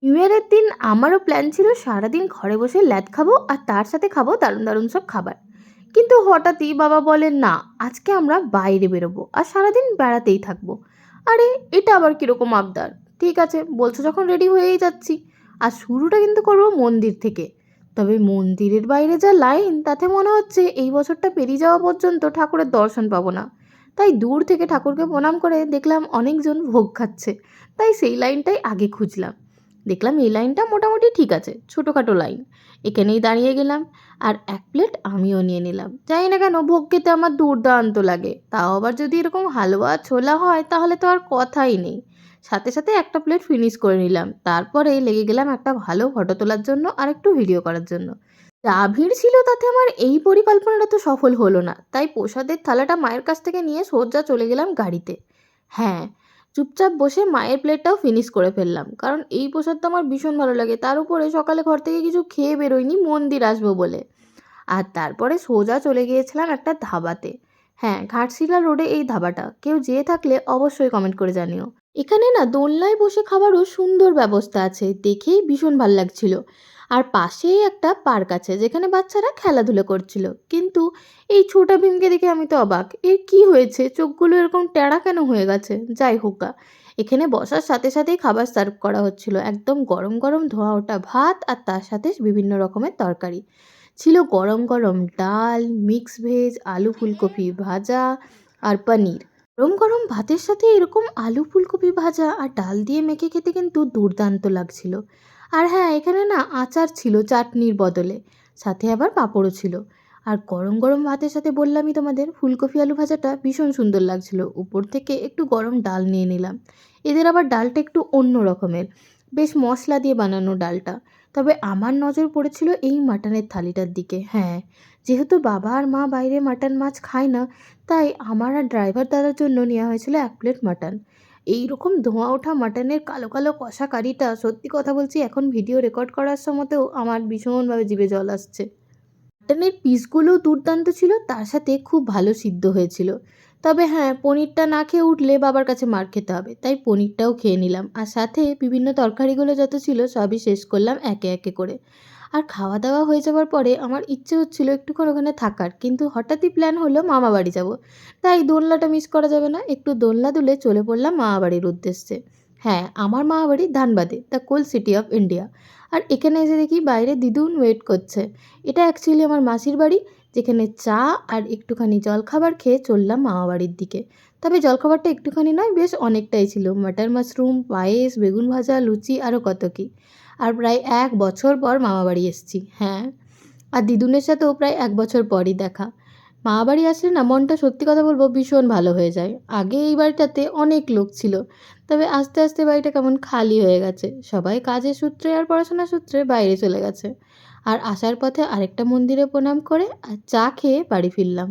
New ইয়ারের দিন আমারও প্ল্যান ছিল সারাদিন ঘরে বসে ল্যাদ খাবো আর তার সাথে খাবো দারুণ দারুণ সব খাবার। কিন্তু হঠাৎই বাবা বলেন না, আজকে আমরা বাইরে বেরোবো আর সারাদিন বেড়াতেই থাকবো। আরে, এটা আবার কিরকম আবদার? ঠিক আছে বলছো যখন রেডি হয়েই যাচ্ছি। আর শুরুটা কিন্তু করবো মন্দির থেকে। তবে মন্দিরের বাইরে যা লাইন, তাতে মনে হচ্ছে এই বছরটা পেরিয়ে যাওয়া পর্যন্ত ঠাকুরের দর্শন পাবো না। তাই দূর থেকে ঠাকুরকে প্রণাম করে দেখলাম অনেকজন ভোগ খাচ্ছে। তাই সেই লাইনটাই আগে খুঁজলাম। দেখলাম এই লাইনটা মোটামুটি ঠিক আছে, ছোটোখাটো লাইন। এখানেই দাঁড়িয়ে গেলাম আর এক প্লেট আমিও নিয়ে নিলাম। জানি না কেন ভোগ খেতে আমার দুর্দান্ত লাগে, তাও আবার যদি এরকম হালুয়া ছোলা হয় তাহলে তো আর কথাই নেই। সাথে সাথে একটা প্লেট ফিনিশ করে নিলাম, তারপরে লেগে গেলাম একটা ভালো ফটো তোলার জন্য আর একটু ভিডিও করার জন্য। যা ভিড় ছিল তাতে আমার এই পরিকল্পনাটা তো সফল হলো না, তাই প্রসাদের থালাটা মায়ের কাছ থেকে নিয়ে সোজা চলে গেলাম গাড়িতে। হ্যাঁ, চুপচাপ বসে মায়ের প্লেটটাও ফিনিশ করে ফেললাম, কারণ এই প্রসাদটা আমার ভীষণ ভালো লাগে। তার উপরে সকালে ঘর থেকে কিছু খেয়ে বেরোয়নি মন্দির আসবো বলে। আর তারপরে সোজা চলে গিয়েছিলাম একটা ধাবাতে। হ্যাঁ, ঘাটশিলা রোডে এই ধাবাটা, কেউ যেয়ে থাকলে অবশ্যই কমেন্ট করে জানিও। এখানে না দোলনায় বসে খাবারও সুন্দর ব্যবস্থা আছে, দেখেই ভীষণ ভাল লাগছিল। আর পাশেই একটা পার্ক আছে যেখানে বাচ্চারা খেলাধুলো করছিল। কিন্তু এই ছোটা ভীমকে দেখে আমি তো অবাক, এর কি হয়েছে, চোখগুলো এরকম টেরা কেন হয়ে গেছে? যাই হোক গা, এখানে বসার সাথে সাথেই খাবার সার্ভ করা হচ্ছিল, একদম গরম গরম ধোয়া ওঠা ভাত আর তার সাথে বিভিন্ন রকমের তরকারি। ছিল গরম গরম ডাল, মিক্স ভেজ, আলু ফুলকপি ভাজা আর পনির। গরম গরম ভাতের সাথে এরকম আলু ফুলকপি ভাজা আর ডাল দিয়ে মেখে খেতে কিন্তু দুর্দান্ত লাগছিল। আর হ্যাঁ, এখানে না আচার ছিল চাটনির বদলে, সাথে আবার পাঁপড়ও ছিল। আর গরম গরম ভাতের সাথে বললামই তোমাদের, ফুলকপি আলু ভাজাটা ভীষণ সুন্দর লাগছিল। উপর থেকে একটু গরম ডাল নিয়ে নিলাম। এদের আবার ডালটা একটু অন্য রকমের, বেশ মশলা দিয়ে বানানো ডালটা। তবে আমার নজর পড়েছিল এই মাটনের থালিটার দিকে। হ্যাঁ, যেহেতু বাবা আর মা বাইরে মাটন মাছ খায় না, তাই আমার আর ড্রাইভার দাদার জন্য নেওয়া হয়েছিল এক প্লেট মাটন। এই রকম ধোঁয়া ওঠা মাটনের কালো কালো কষা কারিটা, সত্যি কথা বলছি এখন ভিডিও রেকর্ড করার সময়তেও আমার ভীষণভাবে জিভে জল আসছে। মাটনের পিসগুলোও দুর্দান্ত ছিল, তার সাথে খুব ভালো সিদ্ধ হয়েছিল। তবে হ্যাঁ, পনিরটা না খেয়ে উঠলে বাবার কাছে মার খেতে হবে, তাই পনিরটাও খেয়ে নিলাম। আর সাথে বিভিন্ন তরকারিগুলো যত ছিল সবই শেষ করলাম একে একে করে। আর খাওয়া দাওয়া হয়ে যাওয়ার পরে আমার ইচ্ছে হচ্ছিল একটুক্ষণ ওখানে থাকার, কিন্তু হঠাৎই প্ল্যান হলো মামা বাড়ি যাব। তাই দোলনাটা মিস করা যাবে না, একটু দোলনা দুলে চলে পড়লাম মামা বাড়ির উদ্দেশ্যে। হ্যাঁ, আমার মামা বাড়ি ধানবাদে, the coal city of India. আর এখানে এসে দেখি বাইরে দিদুন ওয়েট করছে। এটা অ্যাকচুয়ালি আমার মাসির বাড়ি, যেখানে চা আর একটুখানি জলখাবার খেয়ে চললাম মামাবাড়ির দিকে। তবে জলখাবারটা একটুখানি নয়, বেশ অনেকটাই ছিল। মাটন মাশরুম, পায়েস, বেগুন ভাজা, লুচি আরও কত কী। আর প্রায় ১ বছর পর মামাবাড়ি এসেছি। হ্যাঁ, আর দিদুনের সাথেও প্রায় ১ বছর পরই দেখা। মামাবাড়ি আসলে না মনটা সত্যি কথা বলবো ভীষণ ভালো হয়ে যায়। আগে এই বাড়িটাতে অনেক লোক ছিল, তবে আস্তে আস্তে বাড়িটা কেমন খালি হয়ে গেছে। সবাই কাজের সূত্রে আর পড়াশোনার সূত্রে বাইরে চলে গেছে। আর আসার পথে আরেকটা মন্দিরে প্রণাম করে আর চা খেয়ে বাড়ি ফিরলাম।